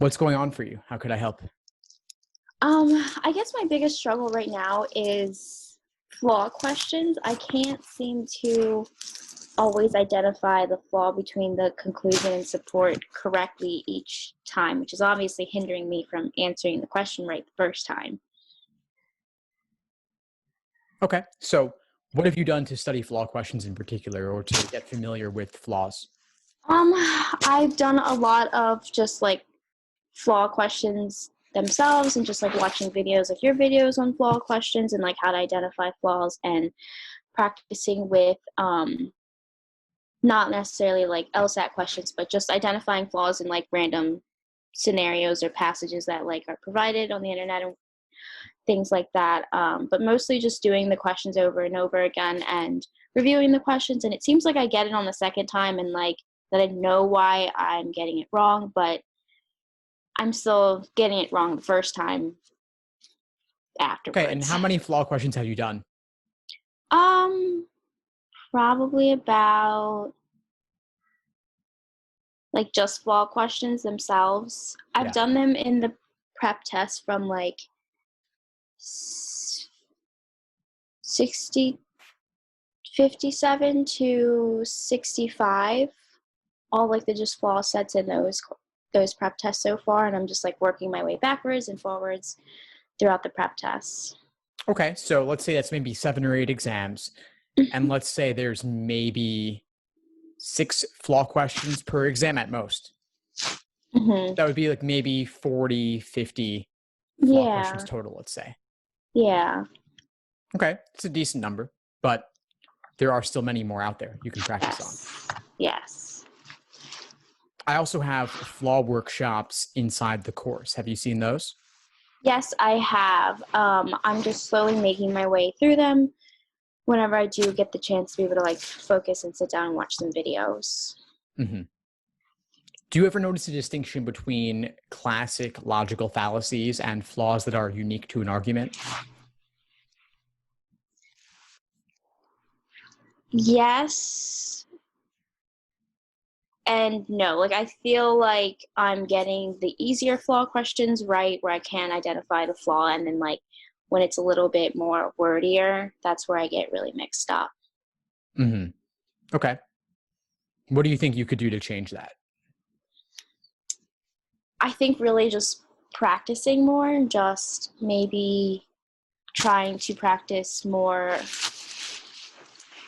What's going on for you? How could I help? I guess my biggest struggle right now is flaw questions. I can't seem to always identify the flaw between the conclusion and support correctly each time, which is obviously hindering me from answering the question right the first time. Okay. So what have you done to study flaw questions in particular or to get familiar with flaws? Um, I've done a lot of just like flaw questions themselves and just like watching videos like your videos on flaw questions and like how to identify flaws and practicing with not necessarily like LSAT questions, but just identifying flaws in like random scenarios or passages that like are provided on the internet and things like that. But mostly just doing the questions over and over again and reviewing the questions. And it seems like I get it on the second time and like that I know why I'm getting it wrong, but I'm still getting it wrong the first time Okay. And afterwards. how many flaw questions have you done? Um, Probably about like just flaw questions themselves. I've Yeah. done them in the prep test from like 60, 57 to 65. All like the just flaw sets in those prep tests so far, and I'm just like working my way backwards and forwards throughout the prep tests. Okay. So let's say that's maybe 7 or 8 exams. And let's say there's maybe 6 flaw questions per exam at most. Mm-hmm. That would be like maybe 40, 50 flaw questions Yeah, total, let's say. yeah, Okay. It's a decent number, but there are still many more out there you can practice on. yes, yes. I also have flaw workshops inside the course. Have you seen those? Yes, I have. I'm just slowly making my way through them whenever I do get the chance to be able to like focus and sit down and watch some videos. Mm-hmm. Do you ever notice a distinction between classic logical fallacies and flaws that are unique to an argument? Yes and no. Like I feel like I'm getting the easier flaw questions right where I can identify the flaw, and then like when it's a little bit more wordier, that's where I get really mixed up. Mm-hmm. Okay. What do you think you could do to change that? I think really just practicing more, just maybe trying to practice more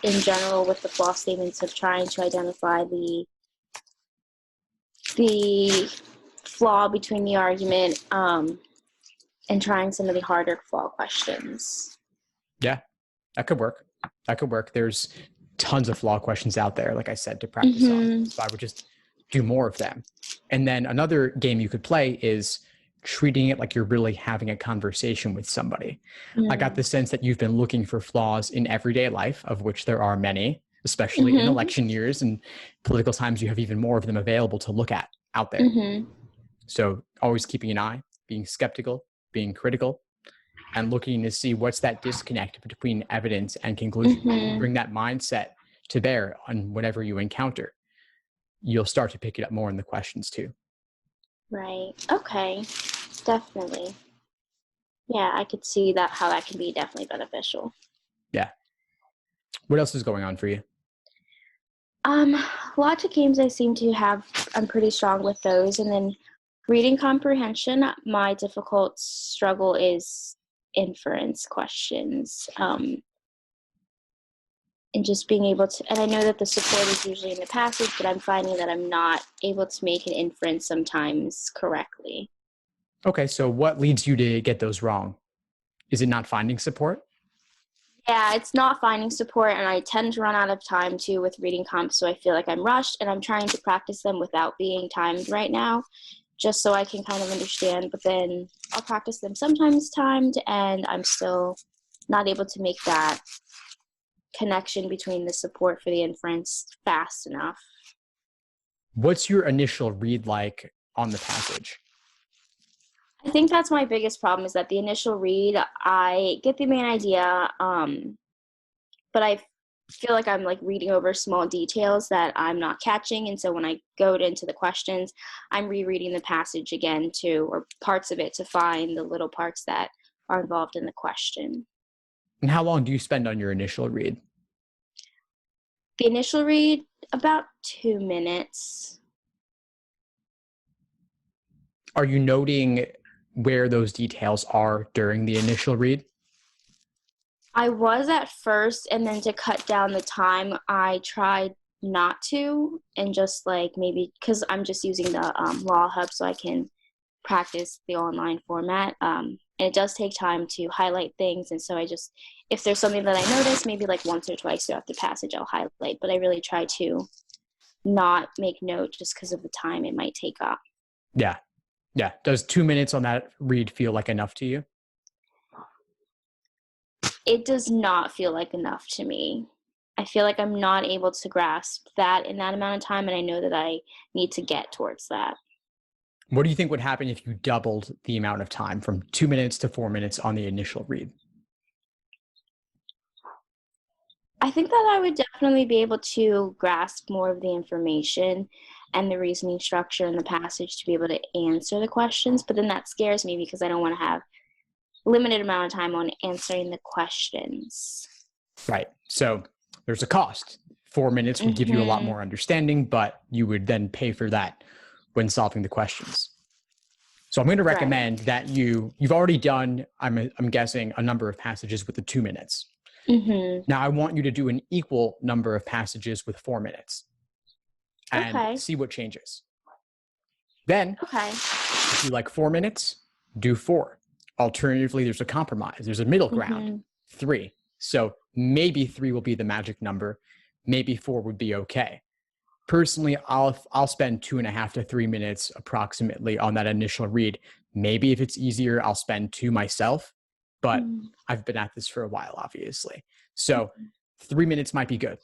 in general with the flaw statements of trying to identify the flaw between the argument and trying some of the harder flaw questions. Yeah, that could work. That could work. There's tons of flaw questions out there, like I said, to practice on. Mm-hmm. So I would just do more of them. And then another game you could play is treating it like you're really having a conversation with somebody. I got the sense that you've been looking for flaws in everyday life, of which there are many, especially in Mm-hmm. election years and political times. You have even more of them available to look at out there. Mm-hmm. So always keeping an eye, being skeptical, being critical, and looking to see what's that disconnect between evidence and conclusion. Mm-hmm. Bring that mindset to bear on whatever you encounter. You'll start to pick it up more in the questions too. Right. Okay. Definitely. Yeah, I could see that how that can be definitely beneficial. Yeah. What else is going on for you? Logic games I seem to have, I'm pretty strong with those. And then reading comprehension, my difficult struggle is inference questions. And just being able to, and I know that the support is usually in the passage, but I'm finding that I'm not able to make an inference sometimes correctly. Okay, so what leads you to get those wrong? Is it not finding support? Yeah, it's not finding support, and I tend to run out of time too with reading comps, so I feel like I'm rushed, and I'm trying to practice them without being timed right now, just so I can kind of understand, but then I'll practice them sometimes timed, and I'm still not able to make that connection between the support for the inference fast enough. What's your initial read like on the passage? I think that's my biggest problem is that the initial read, I get the main idea, but I feel like I'm like reading over small details that I'm not catching. And so when I go into the questions, I'm rereading the passage again or parts of it to find the little parts that are involved in the question. And how long do you spend on your initial read? The initial read, about 2 minutes. Are you noting where those details are during the initial read? I was at first, and then to cut down the time, I tried not to, and just like maybe because I'm just using the Law Hub so I can practice the online format. And it does take time to highlight things, and so if there's something that I notice, maybe like once or twice throughout the passage, I'll highlight. But I really try to not make note just because of the time it might take up. Yeah. Yeah. Does 2 minutes on that read feel like enough to you? It does not feel like enough to me. I feel like I'm not able to grasp that in that amount of time, and I know that I need to get towards that. What do you think would happen if you doubled the amount of time from 2 minutes to 4 minutes on the initial read? I think that I would definitely be able to grasp more of the information and the reasoning structure in the passage to be able to answer the questions, but then that scares me because I don't want to have limited amount of time on answering the questions. Right. So there's a cost. 4 minutes would give you a lot more understanding, but you would then pay for that when solving the questions. So I'm going to recommend that you've already done, I'm guessing, a number of passages with the 2 minutes. Now I want you to do an equal number of passages with 4 minutes and see what changes. Then, if you like 4 minutes, do 4. Alternatively, there's a compromise. There's a middle ground, 3. So maybe 3 will be the magic number. Maybe 4 would be okay. Personally, I'll spend 2.5 to 3 minutes approximately on that initial read. Maybe if it's easier, I'll spend 2 myself, but I've been at this for a while, obviously. So 3 minutes might be good.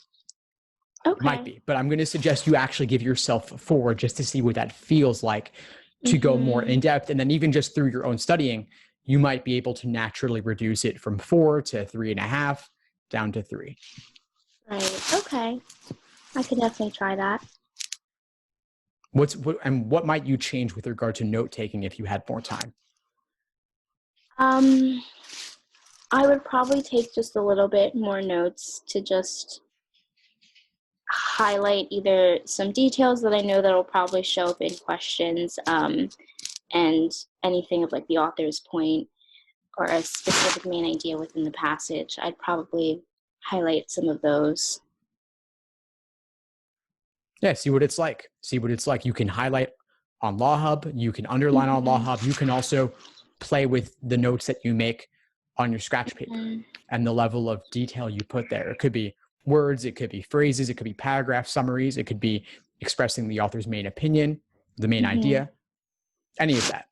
Might be, but I'm going to suggest you actually give yourself 4 just to see what that feels like to go more in depth. And then even just through your own studying, you might be able to naturally reduce it from 4 to 3.5 down to 3. Right. Okay. I could definitely try that. What might you change with regard to note taking if you had more time? I would probably take just a little bit more notes to just highlight either some details that I know that will probably show up in questions, and anything of like the author's point or a specific main idea within the passage. I'd probably highlight some of those. Yeah, see what it's like. See what it's like. You can highlight on Law Hub. You can underline on Law Hub. You can also play with the notes that you make on your scratch paper and the level of detail you put there. It could be words, it could be phrases, it could be paragraph summaries, it could be expressing the author's main opinion, the main idea, any of that.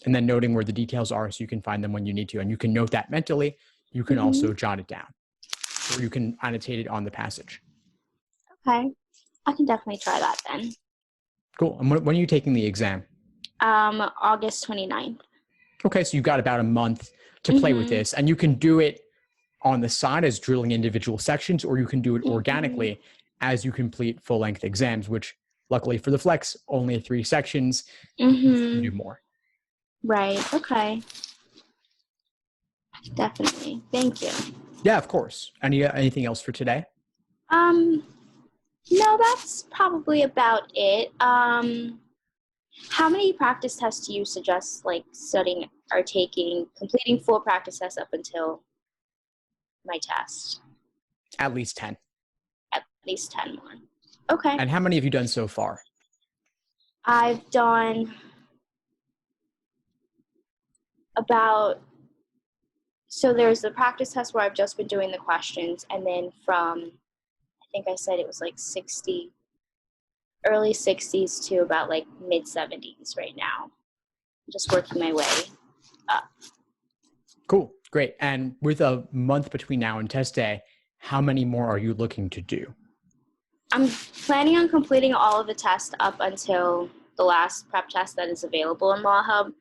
And then noting where the details are so you can find them when you need to. And you can note that mentally. You can also jot it down, or you can annotate it on the passage. Okay. I can definitely try that then. Cool. And when are you taking the exam? August 29th. Okay, so you've got about a month to play with this, and you can do it on the side as drilling individual sections, or you can do it organically as you complete full-length exams, which luckily for the Flex, only 3 sections. You can do more. Right. Okay. Definitely. Thank you. Yeah, of course. Anything else for today? No, that's probably about it. How many practice tests do you suggest like studying or completing full practice tests up until my test? At least 10. At least 10 more. Okay. And how many have you done so far? I've done so there's the practice test where I've just been doing the questions, and then from, I think I said it was like early 60s to about like mid 70s right now. I'm just working my way up. Cool. Great. And with a month between now and test day, how many more are you looking to do? I'm planning on completing all of the tests up until the last prep test that is available in Law Hub.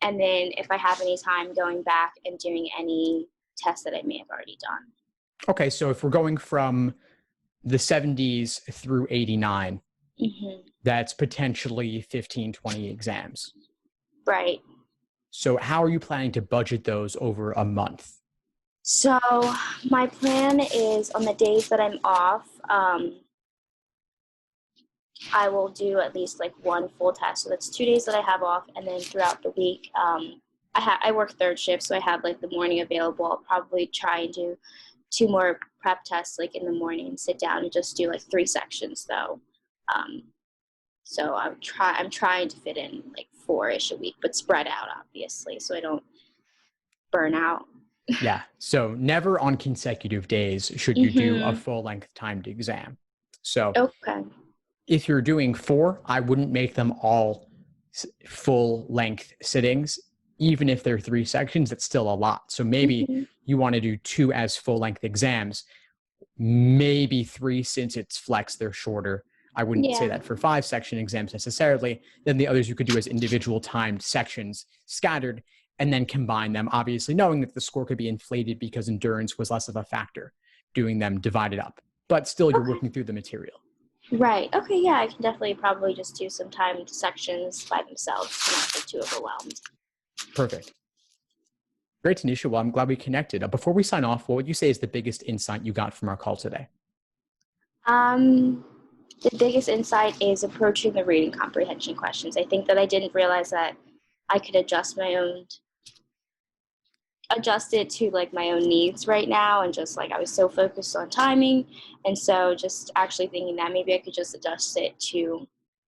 And then if I have any time, going back and doing any tests that I may have already done. Okay, so if we're going from the 70s through 89, that's potentially 15, 20 exams. Right. So how are you planning to budget those over a month? So my plan is on the days that I'm off, I will do at least like one full test. So that's 2 days that I have off, and then throughout the week, I work third shift, so I have like the morning available. I'll probably try and do 2 more prep tests like in the morning and sit down and just do like 3 sections though. So I'm trying to fit in like 4-ish a week, but spread out obviously, so I don't burn out. Yeah. So never on consecutive days should you do a full length timed exam. So Okay. if you're doing 4, I wouldn't make them all full length sittings. Even if they're 3 sections, it's still a lot. So maybe you want to do 2 as full length exams, maybe 3 since it's flex, they're shorter. I wouldn't say that for 5 section exams necessarily. Then the others you could do as individual timed sections scattered and then combine them, obviously knowing that the score could be inflated because endurance was less of a factor, doing them divided up. But still, you're working through the material. Right. Okay, yeah, I can definitely probably just do some timed sections by themselves, not get too overwhelmed. Perfect. Great, Tanisha. Well, I'm glad we connected. Before we sign off, what would you say is the biggest insight you got from our call today? The biggest insight is approaching the reading comprehension questions. I think that I didn't realize that I could adjust it to like my own needs right now, and just like I was so focused on timing, and so just actually thinking that maybe I could just adjust it to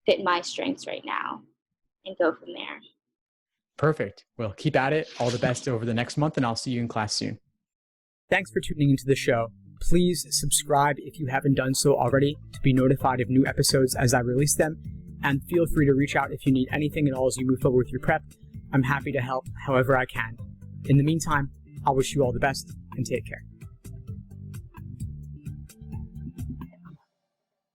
fit my strengths right now and go from there. Perfect. Well, keep at it. All the best over the next month, and I'll see you in class soon. Thanks for tuning into the show. Please subscribe if you haven't done so already to be notified of new episodes as I release them, and feel free to reach out if you need anything at all as you move forward with your prep. I'm happy to help however I can. In the meantime, I'll wish you all the best and take care.